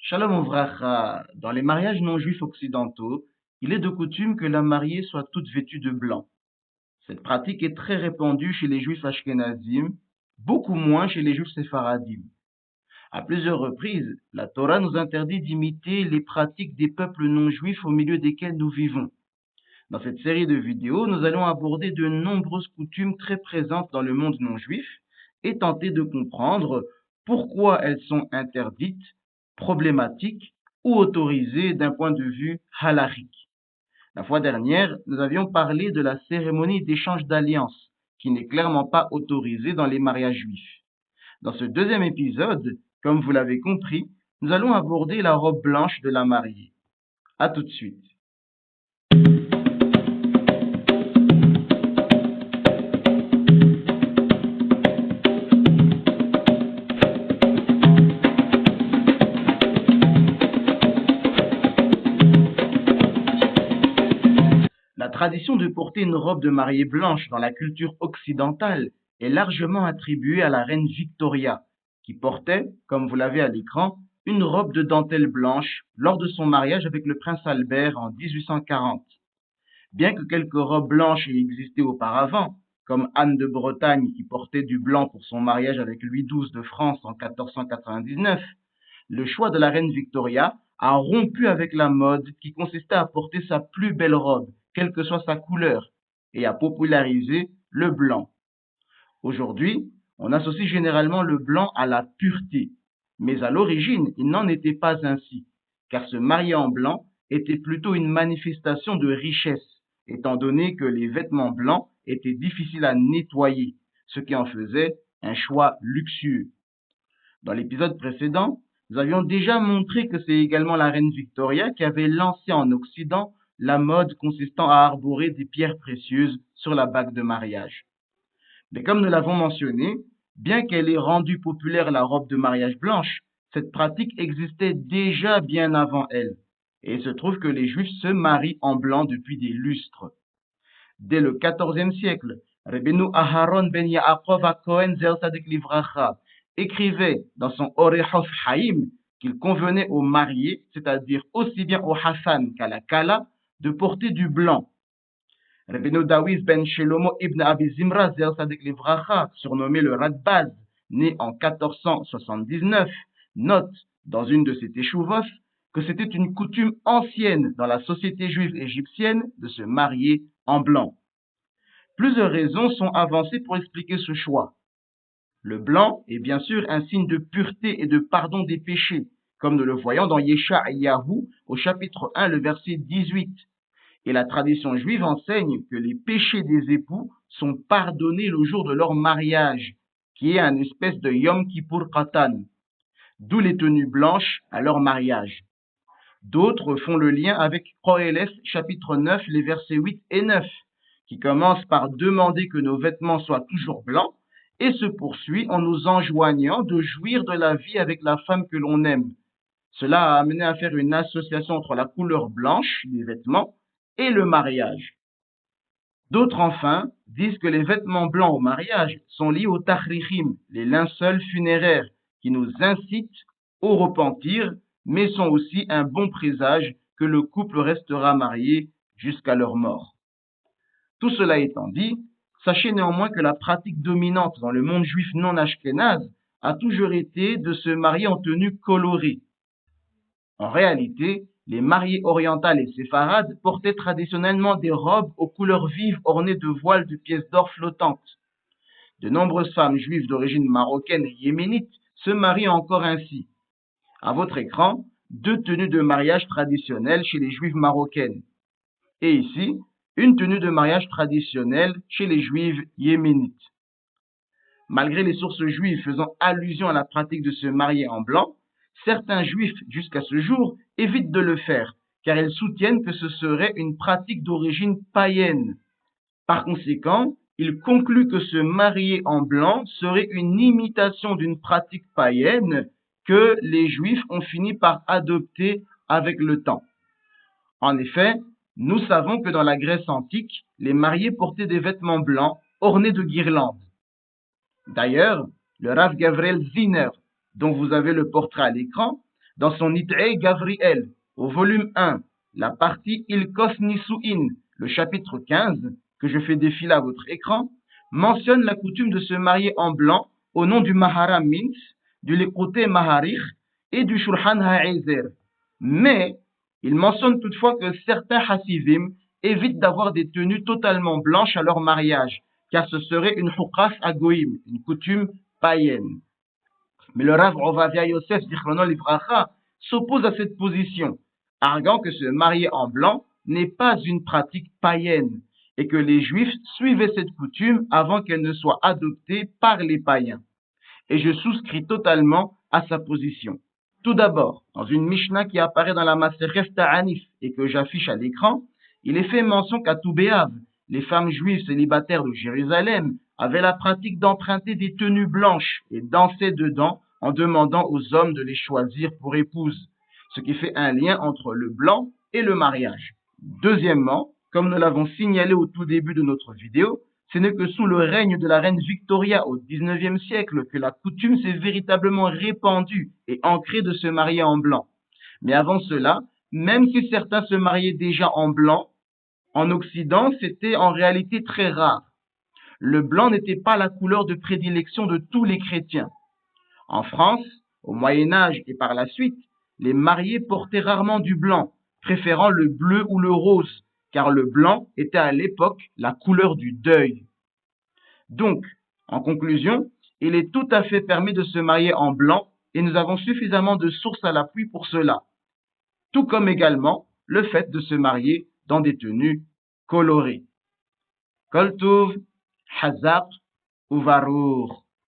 Shalom Ouvracha, dans les mariages non juifs occidentaux, il est de coutume que la mariée soit toute vêtue de blanc. Cette pratique est très répandue chez les juifs ashkénazim, beaucoup moins chez les juifs séfaradim. À plusieurs reprises, la Torah nous interdit d'imiter les pratiques des peuples non juifs au milieu desquels nous vivons. Dans cette série de vidéos, nous allons aborder de nombreuses coutumes très présentes dans le monde non juif et tenter de comprendre pourquoi elles sont interdites, problématiques ou autorisées d'un point de vue halachique. La fois dernière, nous avions parlé de la cérémonie d'échange d'alliances, qui n'est clairement pas autorisée dans les mariages juifs. Dans ce deuxième épisode, comme vous l'avez compris, nous allons aborder la robe blanche de la mariée. À tout de suite. La tradition de porter une robe de mariée blanche dans la culture occidentale est largement attribuée à la reine Victoria, qui portait, comme vous l'avez à l'écran, une robe de dentelle blanche lors de son mariage avec le prince Albert en 1840. Bien que quelques robes blanches aient existé auparavant, comme Anne de Bretagne qui portait du blanc pour son mariage avec Louis XII de France en 1499, le choix de la reine Victoria a rompu avec la mode qui consistait à porter sa plus belle robe, quelle que soit sa couleur, et a popularisé le blanc. Aujourd'hui, on associe généralement le blanc à la pureté, mais à l'origine, il n'en était pas ainsi, car se marier en blanc était plutôt une manifestation de richesse, étant donné que les vêtements blancs étaient difficiles à nettoyer, ce qui en faisait un choix luxueux. Dans l'épisode précédent, nous avions déjà montré que c'est également la reine Victoria qui avait lancé en Occident la mode consistant à arborer des pierres précieuses sur la bague de mariage. Mais comme nous l'avons mentionné, bien qu'elle ait rendu populaire la robe de mariage blanche, cette pratique existait déjà bien avant elle. Et il se trouve que les Juifs se marient en blanc depuis des lustres. Dès le XIVe siècle, Rabbeinu Aharon ben Yaakov HaKohen Zer Sadik Livracha écrivait dans son Orechof Haïm qu'il convenait aux mariés, c'est-à-dire aussi bien au Hassan qu'à la Kala, de porter du blanc. Rabbeinu Dawiz ben Shelomo ibn Abi Zimra Zer Sadik Livracha, surnommé le Radbaz, né en 1479, note dans une de ses Teshuvos que c'était une coutume ancienne dans la société juive égyptienne de se marier en blanc. Plusieurs raisons sont avancées pour expliquer ce choix. Le blanc est bien sûr un signe de pureté et de pardon des péchés, comme nous le voyons dans Yeshayahu au chapitre 1, le verset 18. Et la tradition juive enseigne que les péchés des époux sont pardonnés le jour de leur mariage, qui est une espèce de Yom Kippur Katan, d'où les tenues blanches à leur mariage. D'autres font le lien avec Qohéles chapitre 9, les versets 8 et 9, qui commence par demander que nos vêtements soient toujours blancs et se poursuit en nous enjoignant de jouir de la vie avec la femme que l'on aime. Cela a amené à faire une association entre la couleur blanche des vêtements et le mariage. D'autres enfin disent que les vêtements blancs au mariage sont liés au tahrichim, les linceuls funéraires, qui nous incitent au repentir, mais sont aussi un bon présage que le couple restera marié jusqu'à leur mort. Tout cela étant dit, sachez néanmoins que la pratique dominante dans le monde juif non ashkénaze a toujours été de se marier en tenue colorée. En réalité, les mariées orientales et séfarades portaient traditionnellement des robes aux couleurs vives ornées de voiles de pièces d'or flottantes. De nombreuses femmes juives d'origine marocaine et yéménite se marient encore ainsi. À votre écran, deux tenues de mariage traditionnelles chez les juives marocaines. Et ici, une tenue de mariage traditionnelle chez les juives yéménites. Malgré les sources juives faisant allusion à la pratique de se marier en blanc, certains juifs, jusqu'à ce jour, évitent de le faire, car ils soutiennent que ce serait une pratique d'origine païenne. Par conséquent, ils concluent que se marier en blanc serait une imitation d'une pratique païenne que les juifs ont fini par adopter avec le temps. En effet, nous savons que dans la Grèce antique, les mariés portaient des vêtements blancs ornés de guirlandes. D'ailleurs, le Rav Gavrel Ziner, dont vous avez le portrait à l'écran, dans son Nit'e Gavriel, au volume 1, la partie Ilkos Nisu'in, le chapitre 15, que je fais défiler à votre écran, mentionne la coutume de se marier en blanc au nom du Maharam Mintz, du Liqouteh Maharich et du Shulchan Ha'ezer. Mais il mentionne toutefois que certains Hassidim évitent d'avoir des tenues totalement blanches à leur mariage, car ce serait une Huqas Agoïm, une coutume païenne. Mais le Rav Ovadia Yosef Zichrono Livracha s'oppose à cette position, arguant que se marier en blanc n'est pas une pratique païenne et que les Juifs suivaient cette coutume avant qu'elle ne soit adoptée par les païens. Et je souscris totalement à sa position. Tout d'abord, dans une Mishnah qui apparaît dans la Masechet Ta'anif et que j'affiche à l'écran, il est fait mention qu'à Tou B'Av, les femmes juives célibataires de Jérusalem avaient la pratique d'emprunter des tenues blanches et danser dedans en demandant aux hommes de les choisir pour épouses, ce qui fait un lien entre le blanc et le mariage. Deuxièmement, comme nous l'avons signalé au tout début de notre vidéo, ce n'est que sous le règne de la reine Victoria au XIXe siècle que la coutume s'est véritablement répandue et ancrée de se marier en blanc. Mais avant cela, même si certains se mariaient déjà en blanc, en Occident, c'était en réalité très rare. Le blanc n'était pas la couleur de prédilection de tous les chrétiens. En France, au Moyen Âge et par la suite, les mariés portaient rarement du blanc, préférant le bleu ou le rose, car le blanc était à l'époque la couleur du deuil. Donc, en conclusion, il est tout à fait permis de se marier en blanc et nous avons suffisamment de sources à l'appui pour cela. Tout comme également le fait de se marier dans des tenues colorées. Kol Tov, Hazak, Uvarour.